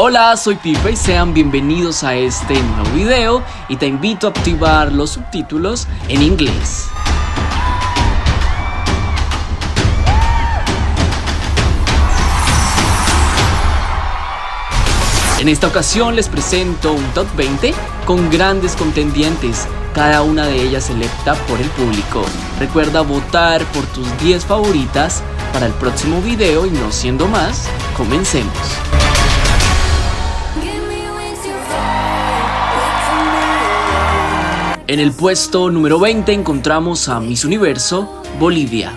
Hola, soy Pipe y sean bienvenidos a este nuevo video y te invito a activar los subtítulos en inglés. En esta ocasión les presento un top 20 con grandes contendientes, cada una de ellas electa por el público. Recuerda votar por tus 10 favoritas para el próximo video y no siendo más, comencemos. En el puesto número 20 encontramos a Miss Universo Bolivia.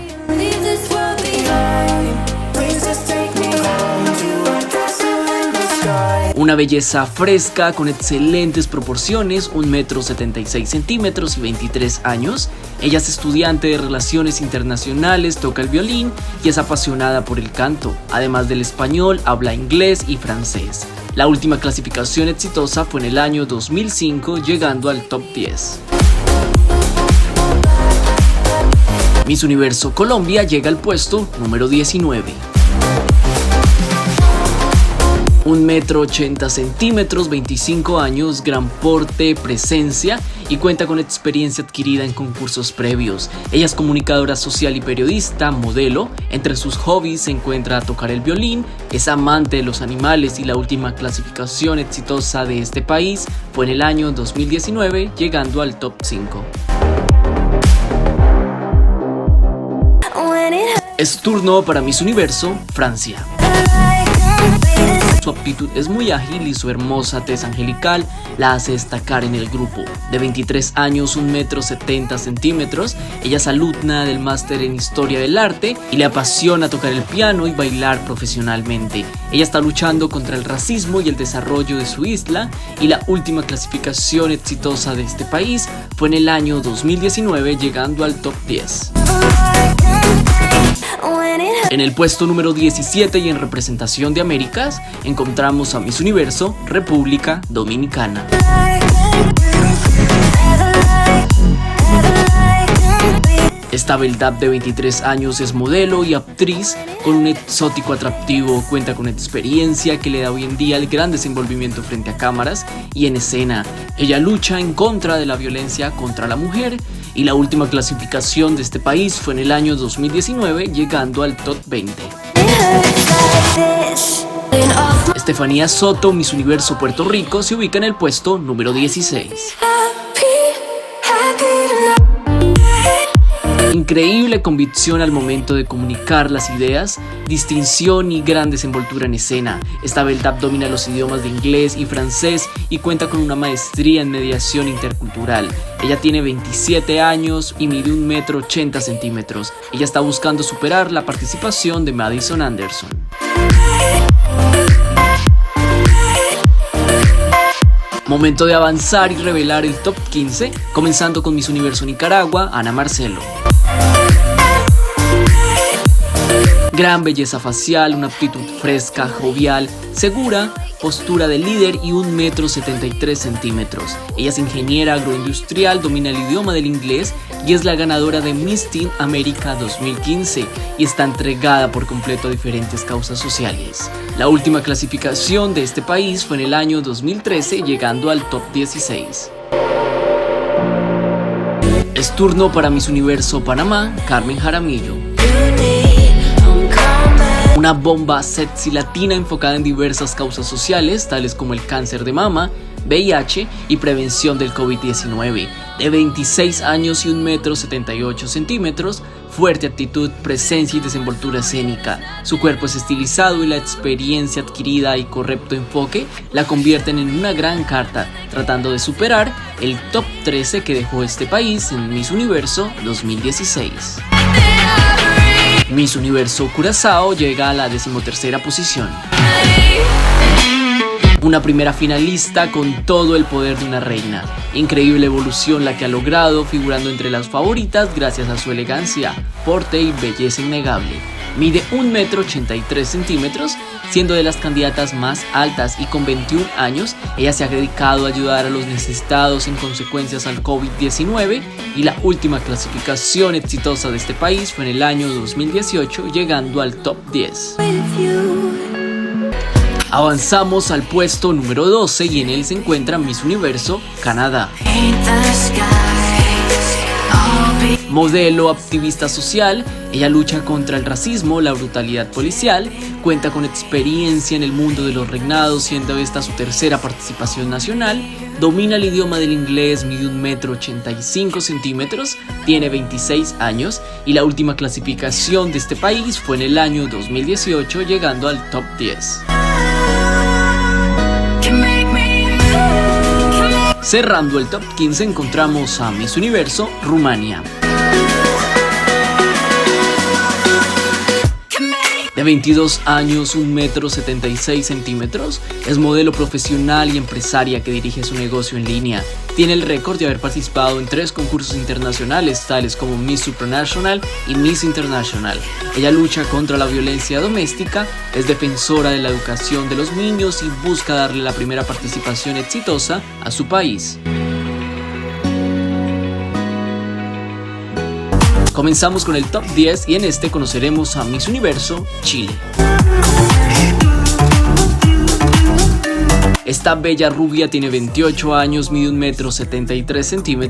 Una belleza fresca con excelentes proporciones, 1,76 m y 23 años. Ella es estudiante de Relaciones Internacionales, toca el violín y es apasionada por el canto. Además del español, habla inglés y francés. La última clasificación exitosa fue en el año 2005, llegando al top 10. Miss Universo Colombia llega al puesto número 19. 1,80 m, 25 años, gran porte, presencia y cuenta con experiencia adquirida en concursos previos. Ella es comunicadora social y periodista, modelo. Entre sus hobbies se encuentra tocar el violín, es amante de los animales y la última clasificación exitosa de este país fue en el año 2019, llegando al top 5. Es turno para Miss Universo Francia. Su aptitud es muy ágil y su hermosa tez angelical la hace destacar en el grupo. De 23 años, 1,70 m, ella es alumna del máster en Historia del Arte y le apasiona tocar el piano y bailar profesionalmente. Ella está luchando contra el racismo y el desarrollo de su isla y la última clasificación exitosa de este país fue en el año 2019, llegando al top 10. En el puesto número 17 y en representación de Américas encontramos a Miss Universo República Dominicana. Esta beldad de 23 años es modelo y actriz con un exótico atractivo, cuenta con experiencia que le da hoy en día el gran desenvolvimiento frente a cámaras y en escena. Ella lucha en contra de la violencia contra la mujer y la última clasificación de este país fue en el año 2019, llegando al top 20. Estefanía Soto, Miss Universo Puerto Rico, se ubica en el puesto número 16. Increíble convicción al momento de comunicar las ideas, distinción y gran desenvoltura en escena. Esta beldad domina los idiomas de inglés y francés y cuenta con una maestría en mediación intercultural. Ella tiene 27 años y mide 1,80 m. Ella está buscando superar la participación de Madison Anderson. Momento de avanzar y revelar el top 15, comenzando con Miss Universo Nicaragua, Ana Marcelo. Gran belleza facial, una actitud fresca, jovial, segura, postura de líder y 1,73 m. Ella es ingeniera agroindustrial, domina el idioma del inglés y es la ganadora de Miss Teen América 2015 y está entregada por completo a diferentes causas sociales. La última clasificación de este país fue en el año 2013, llegando al top 16. Es turno para Miss Universo Panamá, Carmen Jaramillo. Una bomba sexy latina enfocada en diversas causas sociales, tales como el cáncer de mama, VIH y prevención del COVID-19. De 26 años y 1,78 m, fuerte actitud, presencia y desenvoltura escénica. Su cuerpo es estilizado y la experiencia adquirida y correcto enfoque la convierten en una gran carta, tratando de superar el top 13 que dejó este país en Miss Universo 2016. Miss Universo Curazao llega a la 13ª posición. Una primera finalista con todo el poder de una reina. Increíble evolución la que ha logrado, figurando entre las favoritas gracias a su elegancia, porte y belleza innegable. Mide 1,83 m, siendo de las candidatas más altas y con 21 años, ella se ha dedicado a ayudar a los necesitados en consecuencias al COVID-19 y la última clasificación exitosa de este país fue en el año 2018, llegando al top 10. Avanzamos al puesto número 12 y en él se encuentra Miss Universo Canadá. Modelo, activista social, ella lucha contra el racismo, la brutalidad policial, cuenta con experiencia en el mundo de los reinados, siendo esta su tercera participación nacional, domina el idioma del inglés, mide 1,85 m, tiene 26 años y la última clasificación de este país fue en el año 2018, llegando al top 10. Cerrando el top 15 encontramos a Miss Universo Rumania. De 22 años, 1,76 m, es modelo profesional y empresaria que dirige su negocio en línea. Tiene el récord de haber participado en 3 concursos internacionales, tales como Miss Supranational y Miss International. Ella lucha contra la violencia doméstica, es defensora de la educación de los niños y busca darle la primera participación exitosa a su país. Comenzamos con el top 10 y en este conoceremos a Miss Universo Chile. Esta bella rubia tiene 28 años, mide 1,73 m,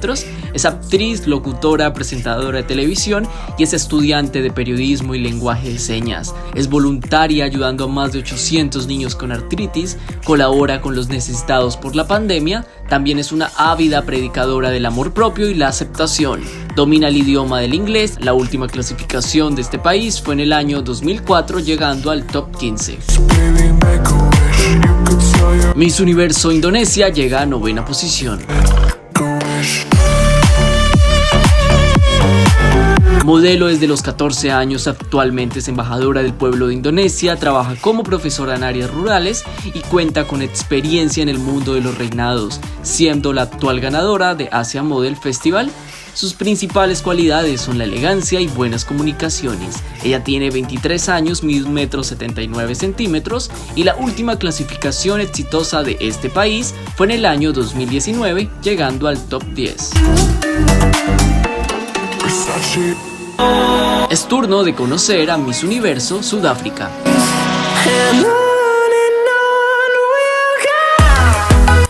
es actriz, locutora, presentadora de televisión y es estudiante de periodismo y lenguaje de señas. Es voluntaria ayudando a más de 800 niños con artritis, colabora con los necesitados por la pandemia, también es una ávida predicadora del amor propio y la aceptación. Domina el idioma del inglés, la última clasificación de este país fue en el año 2004, llegando al top 15. Miss Universo Indonesia llega a 9ª posición. Modelo desde los 14 años, actualmente es embajadora del pueblo de Indonesia, trabaja como profesora en áreas rurales y cuenta con experiencia en el mundo de los reinados, siendo la actual ganadora de Asia Model Festival. Sus principales cualidades son la elegancia y buenas comunicaciones. Ella tiene 23 años, mide 1,79 m y la última clasificación exitosa de este país fue en el año 2019, llegando al top 10. Es turno de conocer a Miss Universo Sudáfrica.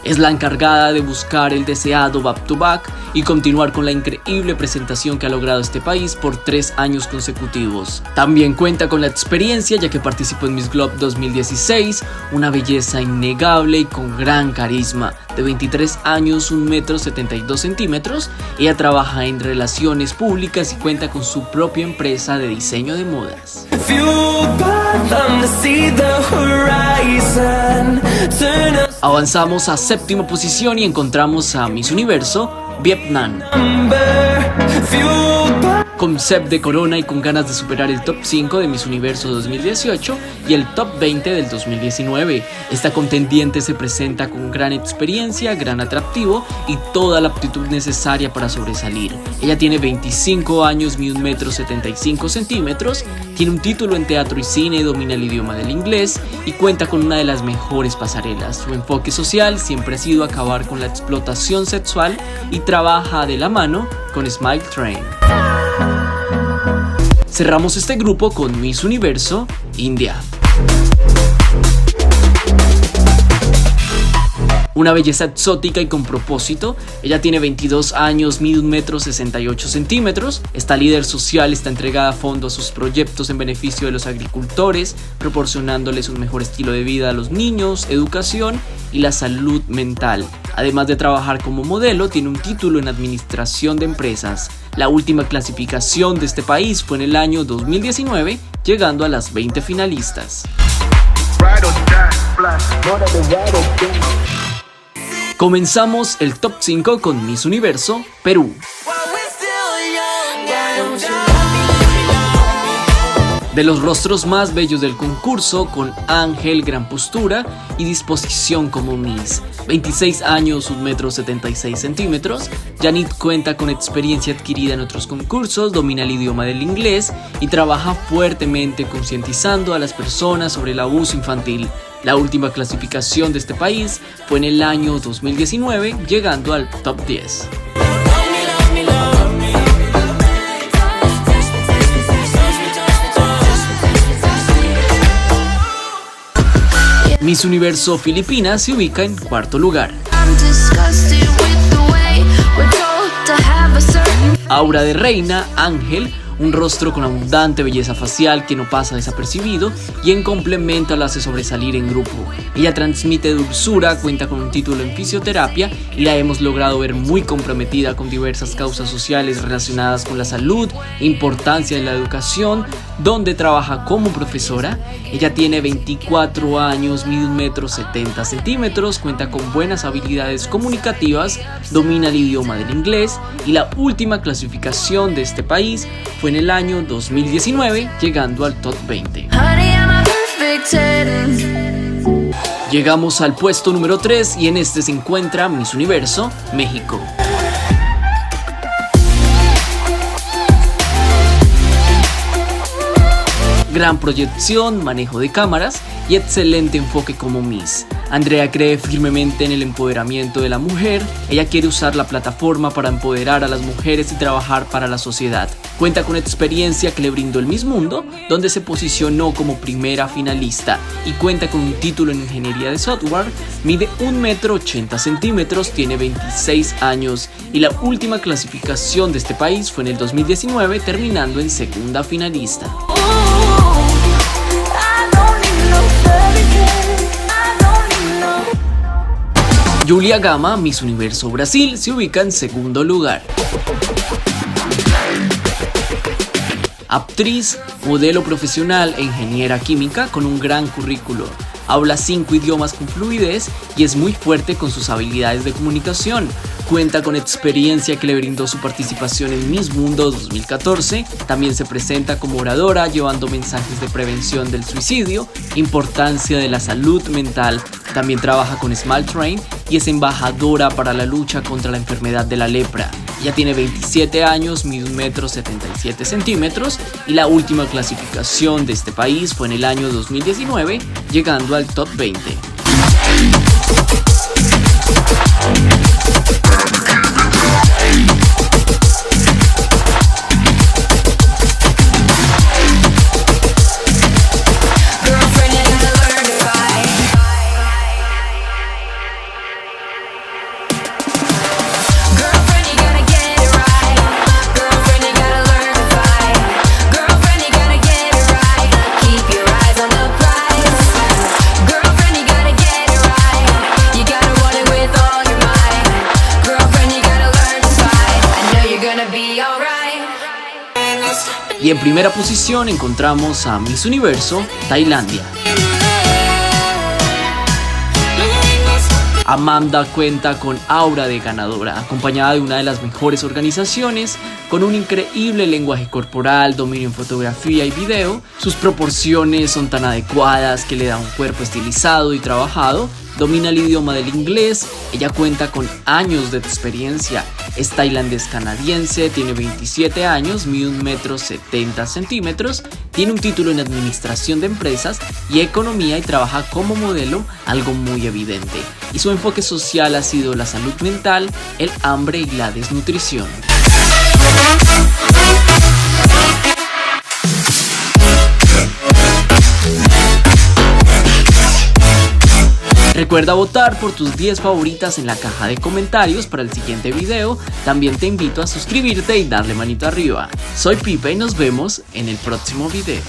Es la encargada de buscar el deseado back to back y continuar con la increíble presentación que ha logrado este país por 3 años consecutivos. También cuenta con la experiencia ya que participó en Miss Globe 2016, una belleza innegable y con gran carisma. De 23 años, 1,72 m, ella trabaja en relaciones públicas y cuenta con su propia empresa de diseño de modas. Avanzamos a 7ª posición y encontramos a Miss Universo Vietnam. Con sed de corona y con ganas de superar el top 5 de Miss Universo 2018 y el top 20 del 2019. Esta contendiente se presenta con gran experiencia, gran atractivo y toda la aptitud necesaria para sobresalir. Ella tiene 25 años, mide 1,75 m, tiene un título en teatro y cine, domina el idioma del inglés y cuenta con una de las mejores pasarelas. Su enfoque social siempre ha sido acabar con la explotación sexual y trabaja de la mano con Smile Train. Cerramos este grupo con Miss Universo India. Una belleza exótica y con propósito, ella tiene 22 años, mide 1,68 m, esta líder social está entregada a fondo a sus proyectos en beneficio de los agricultores, proporcionándoles un mejor estilo de vida a los niños, educación y la salud mental. Además de trabajar como modelo, tiene un título en administración de empresas. La última clasificación de este país fue en el año 2019, llegando a las 20 finalistas. Comenzamos el top 5 con Miss Universo Perú. De los rostros más bellos del concurso, con ángel, gran postura y disposición como Miss. 26 años, 1,76 m, Janit cuenta con experiencia adquirida en otros concursos, domina el idioma del inglés y trabaja fuertemente concientizando a las personas sobre el abuso infantil. La última clasificación de este país fue en el año 2019, llegando al top 10. Miss Universo Filipinas se ubica en cuarto lugar. Aura de reina, Ángel, un rostro con abundante belleza facial que no pasa desapercibido y en complemento la hace sobresalir en grupo. Ella transmite dulzura, cuenta con un título en fisioterapia y la hemos logrado ver muy comprometida con diversas causas sociales relacionadas con la salud, importancia de la educación, donde trabaja como profesora. Ella tiene 24 años, mide 1,70 m, cuenta con buenas habilidades comunicativas, domina el idioma del inglés y la última clasificación de este país fue en el año 2019, llegando al top 20. Llegamos al puesto número 3 y en este se encuentra Miss Universo México. Gran proyección, manejo de cámaras y excelente enfoque como Miss. Andrea cree firmemente en el empoderamiento de la mujer. Ella quiere usar la plataforma para empoderar a las mujeres y trabajar para la sociedad. Cuenta con experiencia que le brindó el Miss Mundo, donde se posicionó como primera finalista y cuenta con un título en ingeniería de software. Mide 1,80 m, tiene 26 años y la última clasificación de este país fue en el 2019, terminando en segunda finalista. Julia Gama, Miss Universo Brasil, se ubica en segundo lugar. Actriz, modelo profesional e ingeniera química con un gran currículo. Habla 5 idiomas con fluidez y es muy fuerte con sus habilidades de comunicación. Cuenta con experiencia que le brindó su participación en Miss Mundo 2014. También se presenta como oradora llevando mensajes de prevención del suicidio, importancia de la salud mental. También trabaja con Smile Train y es embajadora para la lucha contra la enfermedad de la lepra. Ella tiene 27 años, mide 1,77 m y la última clasificación de este país fue en el año 2019, llegando al top 20. Y en primera posición encontramos a Miss Universo Tailandia. Amanda cuenta con aura de ganadora, acompañada de una de las mejores organizaciones, con un increíble lenguaje corporal, dominio en fotografía y video. Sus proporciones son tan adecuadas que le da un cuerpo estilizado y trabajado. Domina el idioma del inglés, ella cuenta con años de experiencia, es tailandés-canadiense, tiene 27 años, mide 1,70 m, tiene un título en administración de empresas y economía y trabaja como modelo, algo muy evidente. Y su enfoque social ha sido la salud mental, el hambre y la desnutrición. Recuerda votar por tus 10 favoritas en la caja de comentarios para el siguiente video. También te invito a suscribirte y darle manito arriba. Soy Pipe y nos vemos en el próximo video.